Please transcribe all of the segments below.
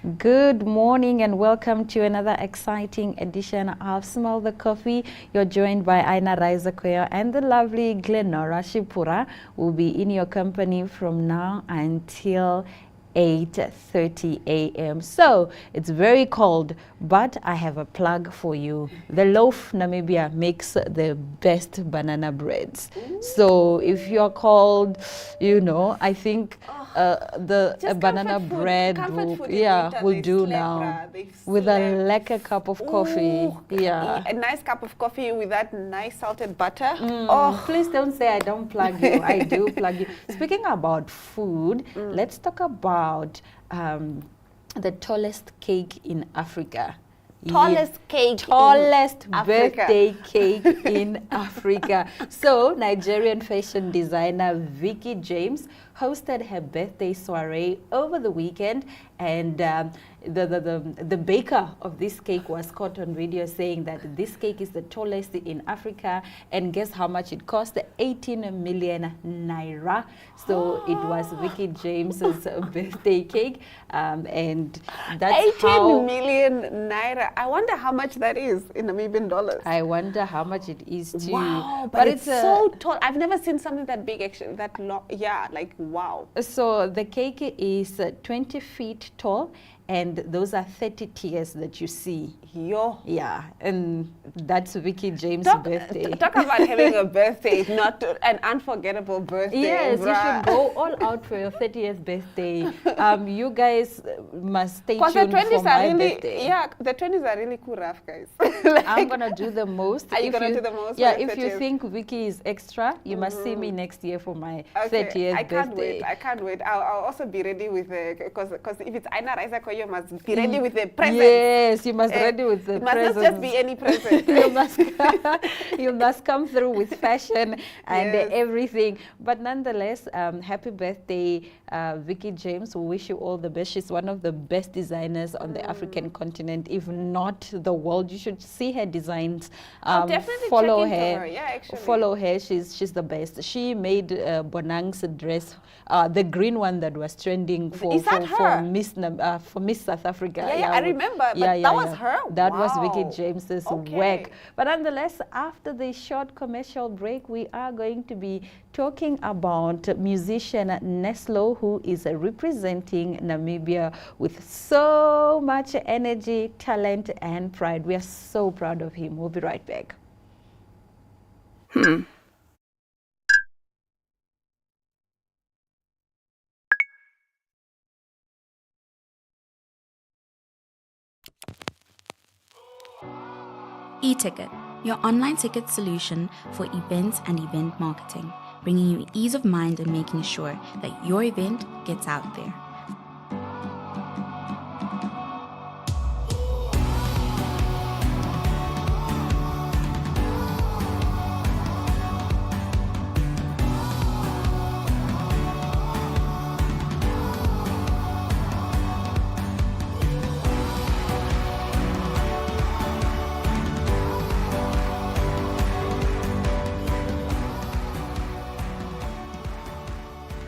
Good morning and welcome to another exciting edition of Smell the Coffee. You're joined by Aina Raizakoya and the lovely Glenora Shipura will be in your company from now until 8:30 a.m. So it's very cold, but I have a plug for you. The Loaf Namibia makes the best banana breads. So if you're cold, I think the banana bread will do now with a lekker cup of coffee. Yeah, a nice cup of coffee with that nice salted butter. Oh, please don't say I don't plug you. I do plug you. Speaking about food, let's talk about the tallest cake in Africa. Tallest birthday cake in Africa. So Nigerian fashion designer Vicky James hosted her birthday soiree over the weekend, and the baker of this cake was caught on video saying that this cake is the tallest in Africa, and guess how much it cost? 18 million naira. So it was Vicky James's birthday cake, and that's 18 million naira. I wonder how much that is in Namibian dollars. I wonder how much it is too. Wow, but it's so tall. I've never seen something that big, actually, that long. Yeah, like wow. So the cake is 20 feet tall, and those are 30 tiers that you see. Yeah, and that's Vicky James' birthday. Talk about having a birthday, not an unforgettable birthday. Yes, you should go all out for your 30th birthday. You guys must stay tuned for my birthday. Yeah, the 20s are really cool, rough guys. I'm gonna do the most. Are you gonna do the most? Yeah, if you think Vicky is extra, you must see me next year for my 30th birthday. I can't wait. I'll also be ready with because if it's Aina Raizakoya, you must be ready with the present. Yes, you must ready with the present. It must not just be any present. you must come through with fashion and everything. But nonetheless, happy birthday, Vicky James. We wish you all the best. She's one of the best designers on the African continent, if not the world. You should see her designs. I'll definitely follow check into her. Yeah, actually. Follow her. She's the best. She made Bonang's dress, the green one that was trending for Miss South Africa. Yeah, I remember. But that was her. That was Vicky James's work. But nonetheless, after the short commercial break, we are going to be talking about musician Neslo, who is representing Namibia with so much energy, talent, and pride. We are so proud of him. We'll be right back. eTicket, your online ticket solution for events and event marketing, bringing you ease of mind and making sure that your event gets out there.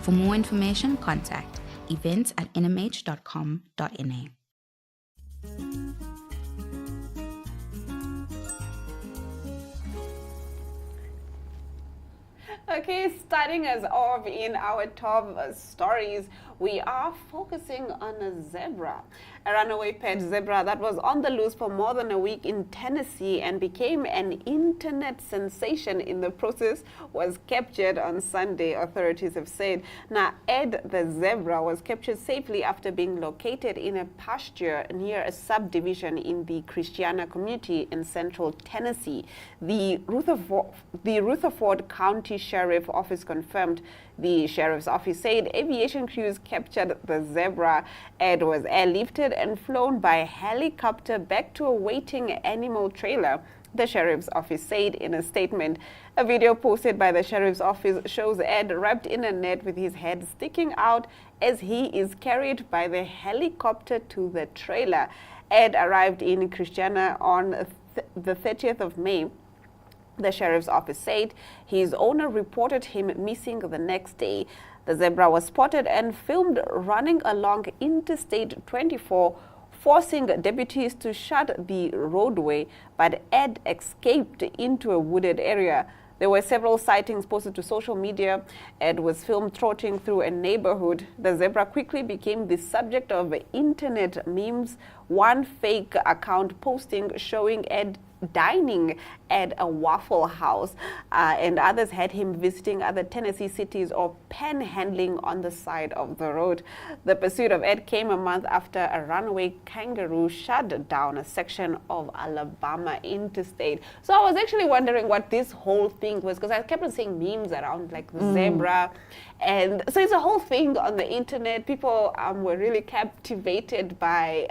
For more information, contact events@nhh.com.na. Okay, starting us off in our top stories, we are focusing on a zebra. A runaway pet zebra that was on the loose for more than a week in Tennessee and became an internet sensation in the process was captured on Sunday, authorities have said. Now, Ed the zebra was captured safely after being located in a pasture near a subdivision in the Christiana community in central Tennessee. The Rutherford County Sheriff Office confirmed. The sheriff's office said aviation crews captured the zebra. Ed was airlifted and flown by helicopter back to a waiting animal trailer, the sheriff's office said in a statement. A video posted by the sheriff's office shows Ed wrapped in a net with his head sticking out as he is carried by the helicopter to the trailer. Ed arrived in Christiana on the 30th of May. The sheriff's office said his owner reported him missing the next day. The zebra was spotted and filmed running along Interstate 24, forcing deputies to shut the roadway, but Ed escaped into a wooded area. There were several sightings posted to social media. Ed was filmed trotting through a neighborhood. The zebra quickly became the subject of internet memes, one fake account posting showing Ed dining at a Waffle House, and others had him visiting other Tennessee cities or panhandling on the side of the road. The pursuit of Ed came a month after a runaway kangaroo shut down a section of Alabama interstate. So I was actually wondering what this whole thing was, because I kept on seeing memes around like the zebra, and so it's a whole thing on the internet. People were really captivated by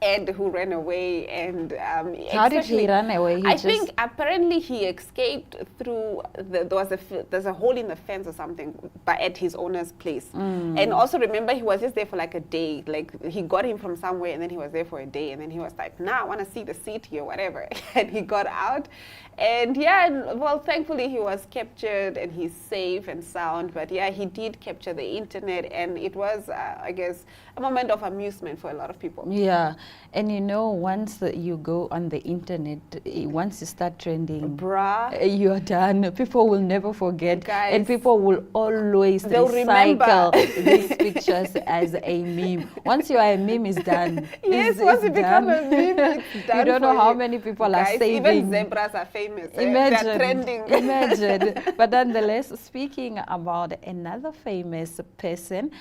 Ed, who ran away, and how did he run away? I think apparently he escaped through there's a hole in the fence or something, but at his owner's place. And also remember, he was just there for like a day. Like he got him from somewhere, and then he was there for a day, and then he was like, "Nah, I want to see the city or whatever," and he got out. And yeah, well, thankfully he was captured and he's safe and sound. But yeah, he did capture the internet, and it was, I guess, a moment of amusement for a lot of people. Yeah, and you know, once you go on the internet, once you start trending, you are done. People will never forget, guys, and people will always remember these pictures as a meme. Once you are a meme, it's done. Yes, once you become a meme, it's done. You don't know how many people are saving. Even zebras are famous. Imagine, they're trending. Imagine. But nonetheless, speaking about another famous person,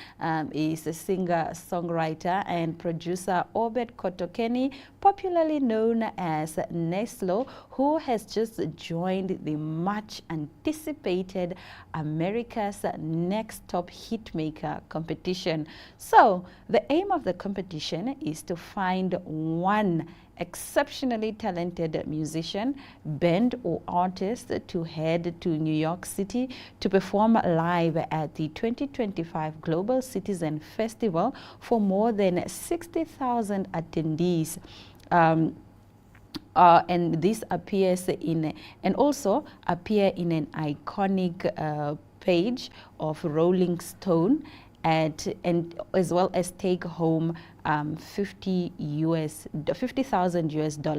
is a singer, songwriter, and producer Obed Kotokeni, popularly known as Neslo, who has just joined the much anticipated America's Next Top Hitmaker competition. So the aim of the competition is to find one exceptionally talented musician, band, or artist to head to New York City to perform live at the 2025 Global Citizen Festival for more than 60,000 attendees. And this appears in, and also appear in an iconic page of Rolling Stone, and as well as take home $50,000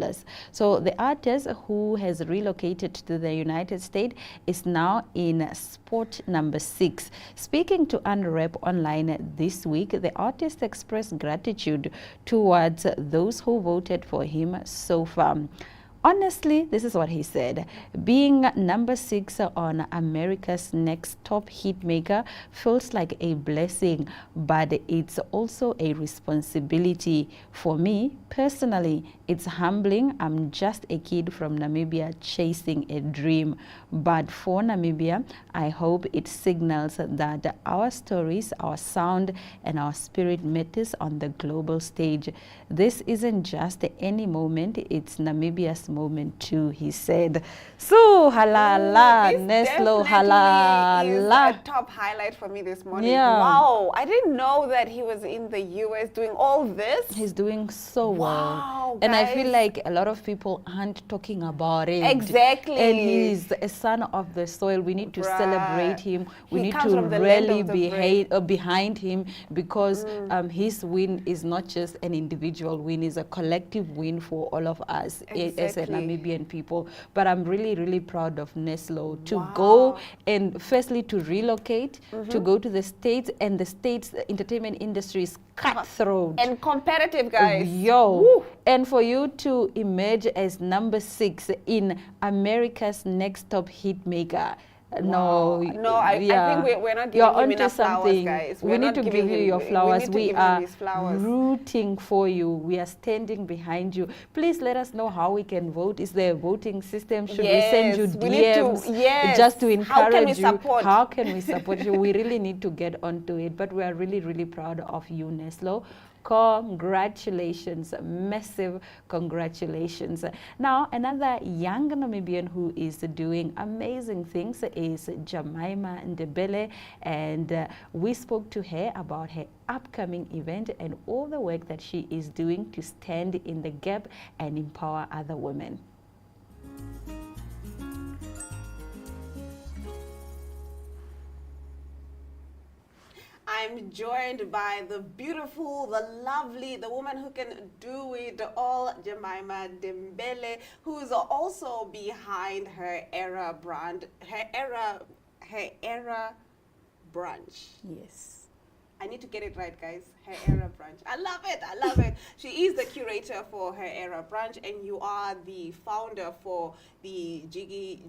US. So the artist, who has relocated to the United States, is now in spot number 6. Speaking to Unwrap Online this week, the artist expressed gratitude towards those who voted for him so far. Honestly, this is what he said: being number 6 on America's Next Top Hitmaker feels like a blessing, but it's also a responsibility. For me, personally, it's humbling. I'm just a kid from Namibia chasing a dream. But for Namibia, I hope it signals that our stories, our sound, and our spirit matters on the global stage. This isn't just any moment, it's Namibia's moment too, he said. So halala, Neslo, halala. Is a top highlight for me this morning. Yeah. Wow, I didn't know that he was in the US doing all this. He's doing so well. Wow, and I feel guys. like a lot of people aren't talking about it. Exactly. And he's a son of the soil. We need to Bruh. celebrate him. We He need comes to from the land really of the be brave. behind him, because his win is not just an individual win, it's a collective win for all of us as a Exactly. Namibian people. But I'm really, really proud of Neslo to Wow. go and firstly to relocate, to go to the States, and the States entertainment industry is cutthroat. And competitive, guys. Yo. Woo. And for you to emerge as number 6 in America's Next Top Hitmaker. Wow. No, I think we're not giving You're him onto enough flowers, something. guys. We We're need not to giving give you him- your we flowers. need to We give him are his flowers. rooting for you. We are standing behind you. Please let us know how we can vote. Is there a voting system? Should we send you Yes, we need to- DMs yes. just to encourage How can we you? support? How can we support you? We really need to get onto it. But we are really, really proud of you, Neslo. Congratulations, massive congratulations. Now, another young Namibian who is doing amazing things is Jemima Ndebele, and we spoke to her about her upcoming event and all the work that she is doing to stand in the gap and empower other women. I'm joined by the beautiful, the lovely, the woman who can do it all, Jemima Dembele, who's also behind Her Era brand, Her Era brunch. Yes. I need to get it right, guys. Her Era brunch. I love it. I love it. She is the curator for Her Era brunch, and you are the founder for the Jiggy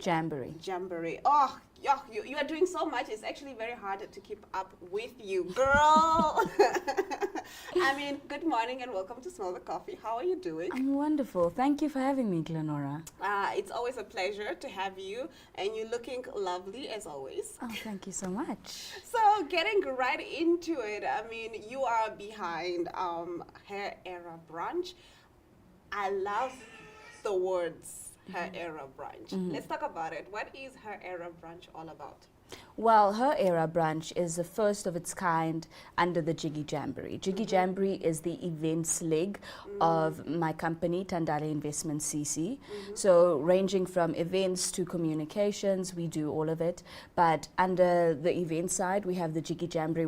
Jamboree. Oh, you are doing so much. It's actually very hard to keep up with you, girl. I mean, good morning and welcome to Smell the Coffee. How are you doing? I'm wonderful. Thank you for having me, Glenora. It's always a pleasure to have you, and you're looking lovely as always. Oh, thank you so much. So, getting right into it, I mean, you are behind Her Era brunch. I love the words Her Era brunch. Let's talk about it. What is Her Era brunch all about? Well, Her Era brunch is the first of its kind under the Jiggy Jamboree. Jiggy Jamboree is the events leg of my company, Tandale Investment CC. So ranging from events to communications, we do all of it. But under the event side, we have the Jiggy Jamboree,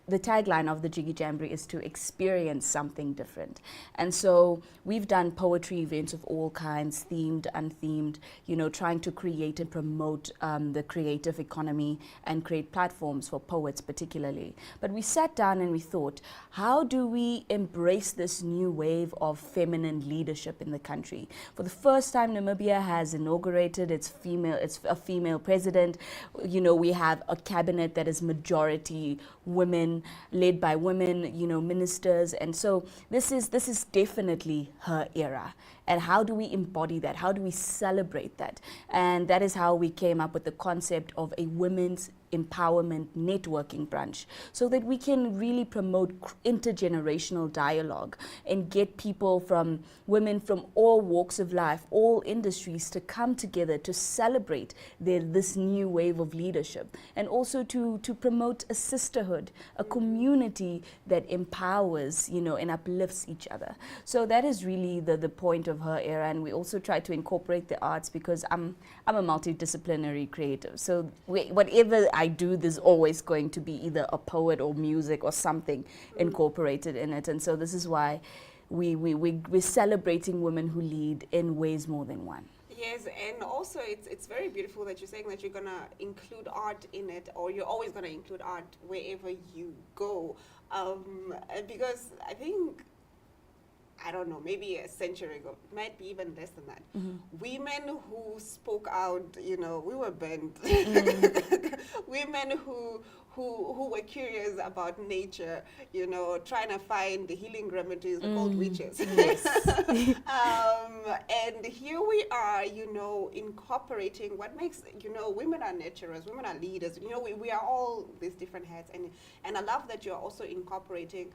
the tagline of the Jiggy Jamboree is to experience something different. And so we've done poetry events of all kinds, themed, unthemed, you know, trying to create and promote the creative economy and create platforms for poets particularly. But we sat down and we thought, how do we embrace this new wave of feminine leadership in the country? For the first time, Namibia has inaugurated it's a female president. You know, we have a cabinet that is majority women, led by women, you know, ministers. And so this is definitely her era. And how do we embody that? How do we celebrate that? And that is how we came up with the concept of a women's empowerment networking brunch, so that we can really promote intergenerational dialogue and get people from women from all walks of life, all industries to come together to celebrate this new wave of leadership, and also to promote a sisterhood, a community that empowers, you know, and uplifts each other. So that is really the point of Her Era. And we also try to incorporate the arts, because I'm a multidisciplinary creative. So whatever I do, there's always going to be either a poet or music or something incorporated in it. And so this is why we're celebrating women who lead in ways more than one. Yes, and also it's very beautiful that you're saying that you're gonna include art in it, or you're always gonna include art wherever you go, because I think, I don't know, maybe a century ago, might be even less than that. Women who spoke out, you know, we were banned. Women who were curious about nature, you know, trying to find the healing remedies, called witches. Yes. And here we are, you know, incorporating what makes, you know, women are nurturers, women are leaders. You know, we are all these different hats, and I love that you're also incorporating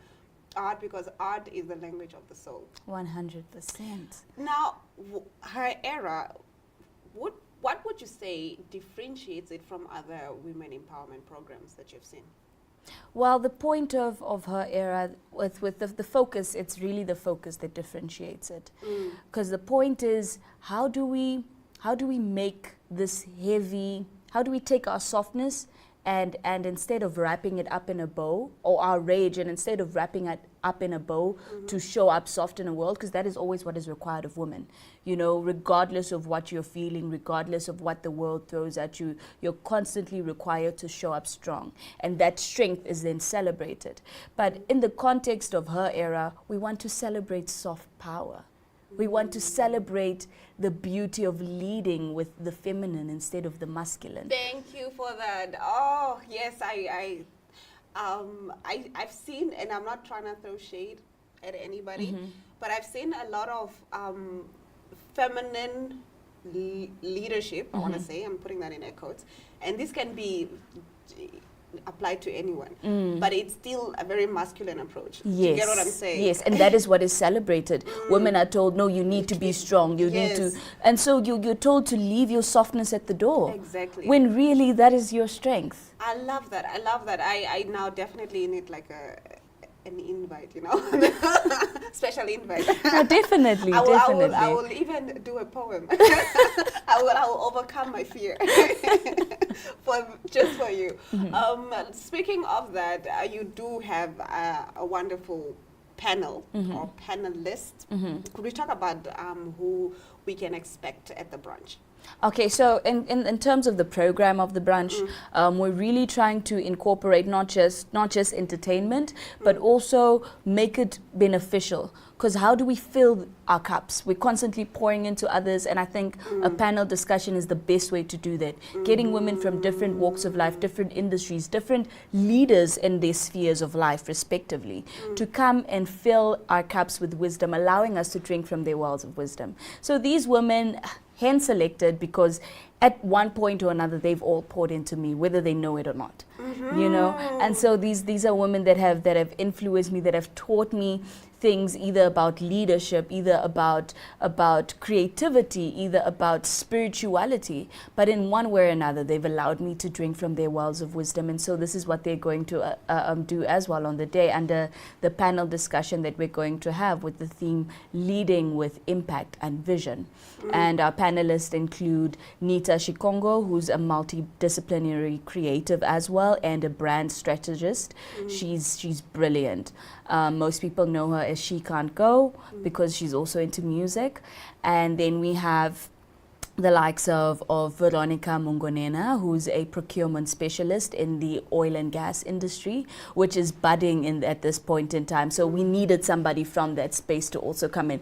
art, because art is the language of the soul. 100%. Now, Her Era, what would you say differentiates it from other women empowerment programs that you've seen? Well, the point of Her Era, with the focus, it's really the focus that differentiates it. Because the point is, how do we make this heavy, how do we take our softness and instead of wrapping it up in a bow, or our rage, and instead of wrapping it up in a bow to show up soft in a world, because that is always what is required of women. You know, regardless of what you're feeling, regardless of what the world throws at you, you're constantly required to show up strong. And that strength is then celebrated. But in the context of Her Era, we want to celebrate soft power. We want to celebrate the beauty of leading with the feminine instead of the masculine. Thank you for that. Oh, yes, I've seen, and I'm not trying to throw shade at anybody, but I've seen a lot of feminine leadership, I want to say, I'm putting that in air quotes, and this can be applied to anyone, but it's still a very masculine approach. Yes. Do you get what I'm saying? Yes, and that is what is celebrated. Women are told, no, you need to be strong, you need to, and so you're told to leave your softness at the door. Exactly. When really that is your strength. I love that. I love that. I now definitely need like an invite, special invite. No, definitely, I definitely. will even do a poem. I will overcome my fear just for you. Speaking of that, you do have a wonderful panel or panelists. Could we talk about who we can expect at the brunch? Okay, so in terms of the program of the brunch, we're really trying to incorporate not just entertainment, but also make it beneficial. Because how do we fill our cups? We're constantly pouring into others, and I think a panel discussion is the best way to do that. Getting women from different walks of life, different industries, different leaders in their spheres of life, respectively, to come and fill our cups with wisdom, allowing us to drink from their wells of wisdom. So these women, hence selected, because at one point or another they've all poured into me, whether they know it or not. And so these are women that have influenced me, that have taught me things, either about leadership, either about creativity, either about spirituality, but in one way or another they've allowed me to drink from their wells of wisdom. And so this is what they're going to do as well on the day, under the panel discussion that we're going to have with the theme Leading with Impact and Vision. And our panelists include Nita Shikongo, who's a multidisciplinary creative as well and a brand strategist. She's brilliant. Most people know her as She Can't Go because she's also into music. And then we have the likes of Veronica Mungonena, who's a procurement specialist in the oil and gas industry, which is budding at this point in time. So we needed somebody from that space to also come and,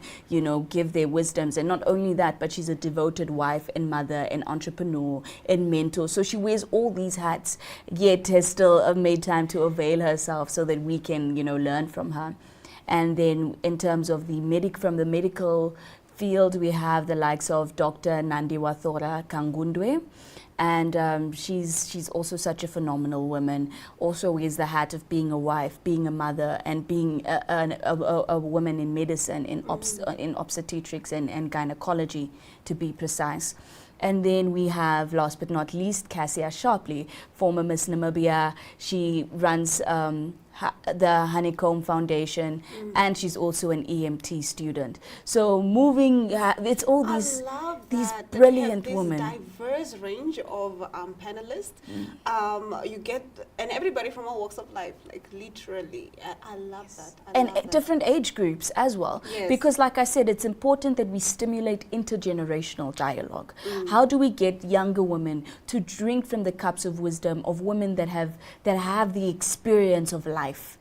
give their wisdoms. And not only that, but she's a devoted wife and mother and entrepreneur and mentor. So she wears all these hats, yet has still made time to avail herself so that we can, learn from her. And then in terms of the medical field, we have the likes of Dr. Nandiwathora Kangundwe, and she's also such a phenomenal woman. Also wears the hat of being a wife, being a mother, and being a woman in medicine, in obstetrics and gynecology, to be precise. And then we have, last but not least, Cassia Sharpley, former Miss Namibia. She runs the Honeycomb Foundation, and she's also an EMT student. So it's all these brilliant women. Diverse range of panelists. You get, and everybody from all walks of life, like literally. I love that. And different age groups as well. Yes. Because like I said, it's important that we stimulate intergenerational dialogue. How do we get younger women to drink from the cups of wisdom of women that have the experience of life,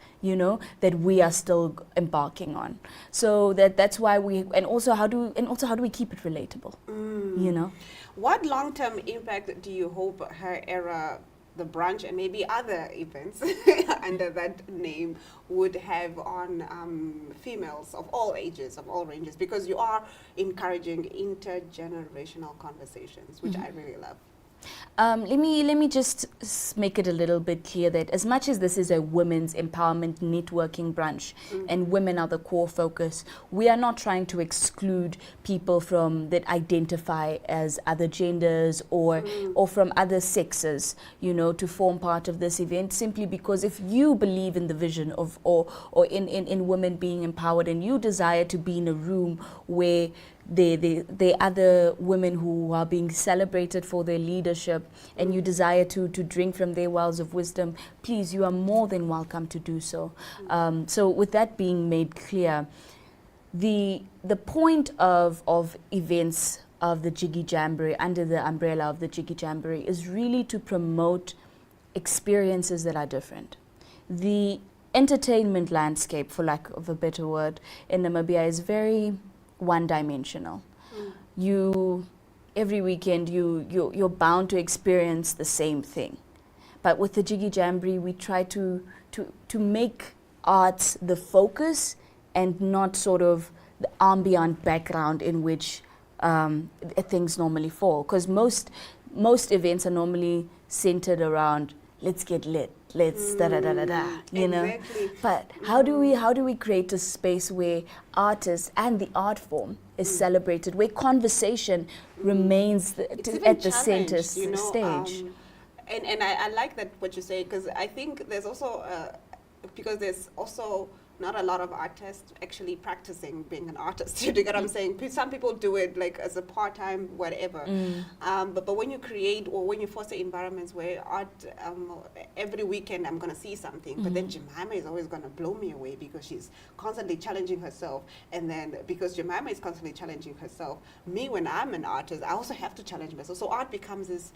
that we are still embarking on? So that's why and also how do we keep it relatable? What long-term impact do you hope Her Era, the brunch, and maybe other events under that name would have on females of all ages, of all ranges? Because you are encouraging intergenerational conversations, which I really love. Let me just make it a little bit clear that as much as this is a women's empowerment networking brunch and women are the core focus, we are not trying to exclude people that identify as other genders or from other sexes, to form part of this event, simply because if you believe in the vision of or in women being empowered, and you desire to be in a room where the other women who are being celebrated for their leadership, and you desire to drink from their wells of wisdom, please, you are more than welcome to do so. So with that being made clear, the point of events of the Jiggy Jamboree, under the umbrella of the Jiggy Jamboree, is really to promote experiences that are different. The entertainment landscape, for lack of a better word, in Namibia is very one-dimensional. Every weekend you're bound to experience the same thing. But with the Jiggy Jamboree, we try to make arts the focus and not sort of the ambient background in which things normally fall. Because most events are normally centered around let's get lit, let's da-da-da-da-da, Exactly. But how do we create a space where artists and the art form is celebrated, where conversation remains at the center stage? And I like that what you say, because I think there's also because there's also not a lot of artists actually practicing being an artist. Do you get what I'm saying? Some people do it like as a part-time, whatever. But when you create or when you foster environments where art, every weekend I'm going to see something, but then Jemima is always going to blow me away because she's constantly challenging herself. And then because Jemima is constantly challenging herself, me, when I'm an artist, I also have to challenge myself. So art becomes this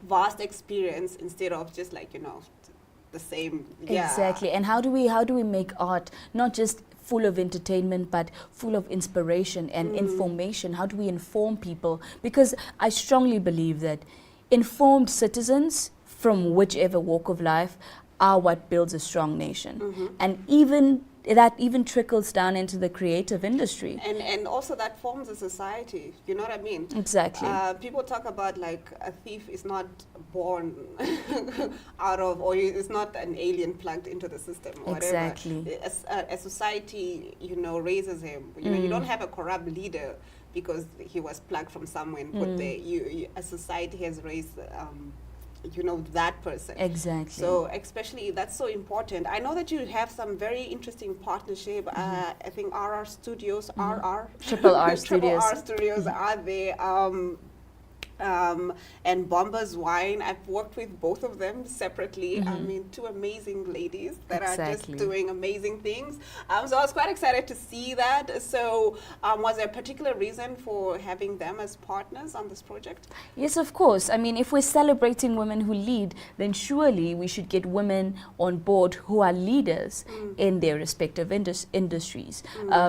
vast experience instead of just like, the same. Exactly. And how do we make art not just full of entertainment but full of inspiration and information? How do we inform people? Because I strongly believe that informed citizens from whichever walk of life are what builds a strong nation. And that even trickles down into the creative industry. And also that forms a society, you know what I mean? Exactly. People talk about like a thief is not born out of, or is not an alien plugged into the system or whatever. Exactly. A society, raises him. You don't have a corrupt leader because he was plugged from somewhere and put there. A society has raised that person. Exactly. So especially that's so important. I know that you have some very interesting partnership. I think RR Studios, Triple R Studios. Triple R Studios are there. And Bombas Wine. I've worked with both of them separately. I mean, two amazing ladies that are just doing amazing things. So I was quite excited to see that. So was there a particular reason for having them as partners on this project? Yes, of course. I mean, if we're celebrating women who lead, then surely we should get women on board who are leaders in their respective industries.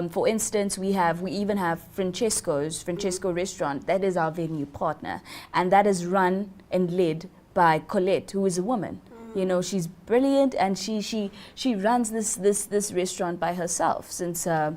For instance, we even have Francesco Restaurant. That is our venue partner. And that is run and led by Colette, who is a woman. She's brilliant, and she runs this restaurant by herself since her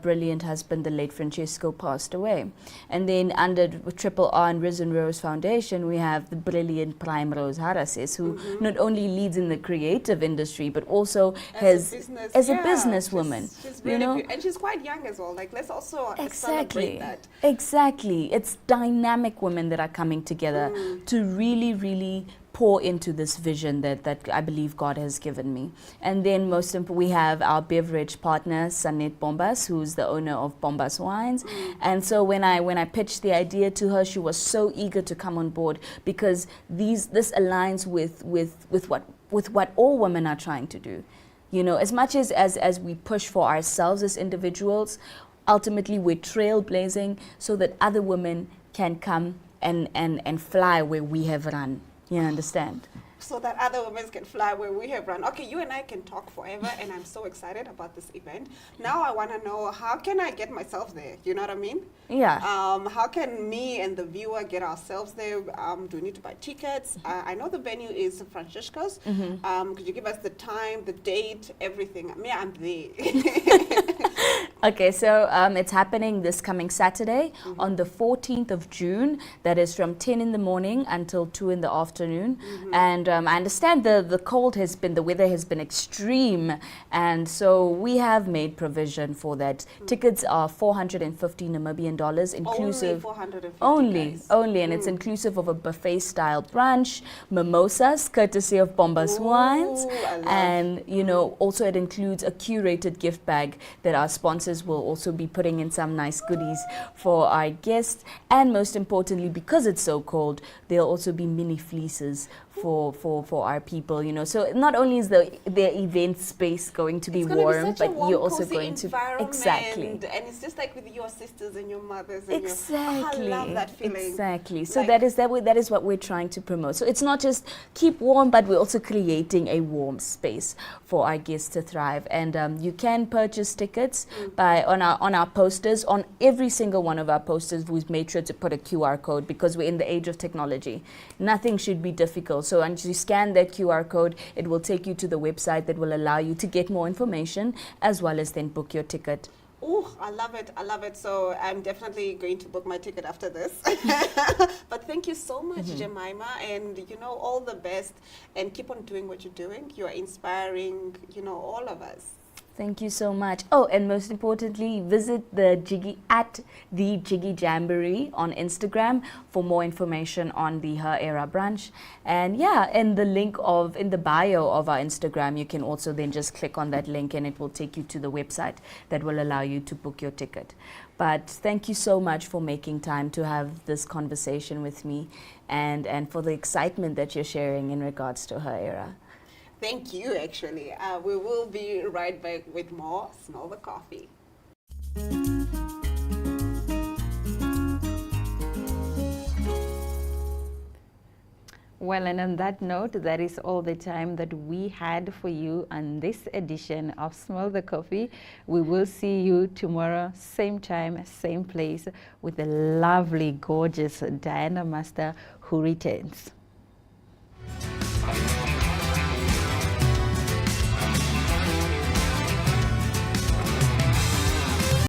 brilliant husband, the late Francesco, passed away. And then under Triple R and Risen Rose Foundation, we have the brilliant Prime Rose Harases, who not only leads in the creative industry, but also as a businesswoman. She's really good. And she's quite young as well. Like, let's also celebrate that. Exactly. It's dynamic women that are coming together to really, really pour into this vision that I believe God has given me. And then most importantly, we have our beverage partner, Sanet Bombas, who's the owner of Bombas Wines. And so when I pitched the idea to her, she was so eager to come on board because this aligns with what all women are trying to do. As much as we push for ourselves as individuals, ultimately we're trailblazing so that other women can come and fly where we have run. You understand? So that other women can fly where we have run. Okay, you and I can talk forever, and I'm so excited about this event. Now I want to know, how can I get myself there? You know what I mean? Yeah. How can me and the viewer get ourselves there? Do we need to buy tickets? I know the venue is Francisco's. Could you give us the time, the date, everything? I'm there. Okay, so it's happening this coming Saturday on the 14th of June. That is from 10 in the morning until 2 in the afternoon. And I understand the weather has been extreme. And so we have made provision for that. Tickets are 450 Namibian dollars inclusive. Only 450 Only, and it's inclusive of a buffet style brunch, mimosas courtesy of Bombas Wines, and also it includes a curated gift bag that our sponsors will also be putting in some nice goodies for our guests. And most importantly, because it's so cold, there'll also be mini fleeces for our people, So not only is the event space going to be warm, but you're also going to exactly. And it's just like with your sisters and your mothers. And I love that feeling. Exactly. So that is what we're trying to promote. So it's not just keep warm, but we're also creating a warm space for our guests to thrive. And you can purchase tickets on our posters. On every single one of our posters, we've made sure to put a QR code because we're in the age of technology. Nothing should be difficult. So once you scan that QR code, it will take you to the website that will allow you to get more information as well as then book your ticket. Oh, I love it. I love it. So I'm definitely going to book my ticket after this. But thank you so much, Jemima. And, all the best. And keep on doing what you're doing. You are inspiring, all of us. Thank you so much. Oh, and most importantly, visit the Jiggy Jamboree on Instagram for more information on the Her Era brunch. And yeah, in the bio of our Instagram, you can also then just click on that link and it will take you to the website that will allow you to book your ticket. But thank you so much for making time to have this conversation with me and for the excitement that you're sharing in regards to Her Era. Thank you, actually. We will be right back with more Smell the Coffee. Well, and on that note, that is all the time that we had for you on this edition of Smell the Coffee. We will see you tomorrow, same time, same place, with the lovely, gorgeous Diana Master, who returns.